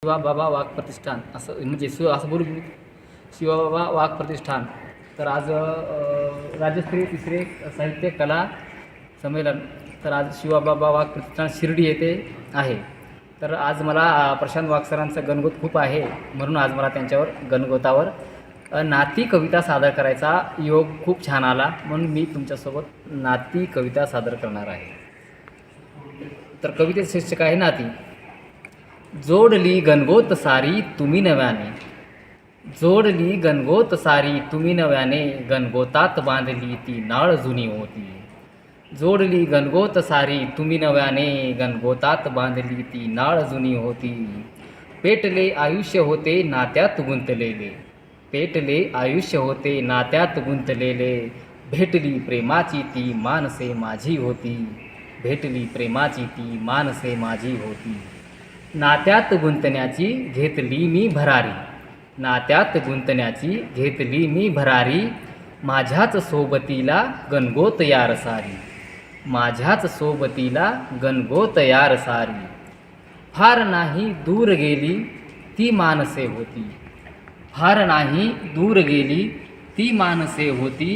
शिवाबाबा वाघ प्रतिष्ठान असं म्हणजे असं बोलू की शिवाबाबा वाघ प्रतिष्ठान. तर आज राज्यस्तरीय तिसरे साहित्य कला संमेलन तर आज शिवाबाबा वाघ प्रतिष्ठान शिर्डी येथे आहे. तर आज मला प्रशांत वाघ सरांचा गणगोत खूप आहे, म्हणून आज मला त्यांच्यावर गणगोतावर नाती कविता सादर करायचा योग खूप छान आला, म्हणून मी तुमच्यासोबत नाती कविता सादर करणार आहे. तर कवितेचं शीर्षक आहे नाती. जोडली गणगोत सारी तुम्ही नव्याने, जोडली गणगोत सारी तुम्ही नव्याने, गणगोतात बांधली ती नाळ जुनी होती. जोडली गणगोत सारी तुम्ही नव्याने, गणगोतात बांधली ती नाळ जुनी होती. पेटले आयुष्य होते नात्यात गुंतलेले, पेटले आयुष्य होते नात्यात गुंतलेले, भेटली प्रेमाची ती मानसे माझी होती, भेटली प्रेमाची ती मानसे माझी होती. नात्यात गुंतण्याची घेतली मी भरारी, नात्यात गुंतण्याची घेतली मी भरारी, माझ्याच सोबतीला गणगोत यार सारी, माझ्याच सोबतीला गणगोत यार सारी. फार नाही दूर गेली ती मानसे होती, फार नाही दूर गेली ती मानसे होती,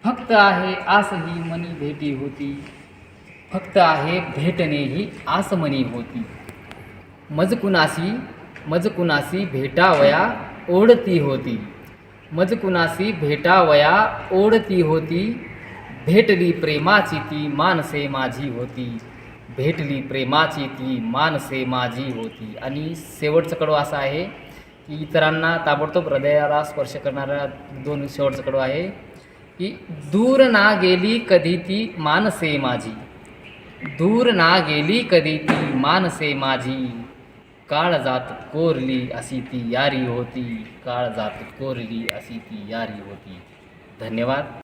फक्त आहे आस ही मनी भेटी होती, फक्त आहे भेटणे ही आस मनी होती. मजकुनासी भेटावया ओढती होती, मजकुनासी भेटावया ओढती होती, भेटली प्रेमाची ती मानसे माझी होती, भेटली प्रेमाची ती मानसे माझी होती. आणि शेवटचा कडू असा आहे की इतरांना ताबडतोब हृदयाला स्पर्श करणारा दोन शेवटचा कडू आहे की दूर ना गेली कधी ती मानसे माझी, दूर ना गेली कधी ती मानसे माझी, काळजात कोरली अशी ती यारी होती, काळजात कोरली अशी ती यारी होती. धन्यवाद.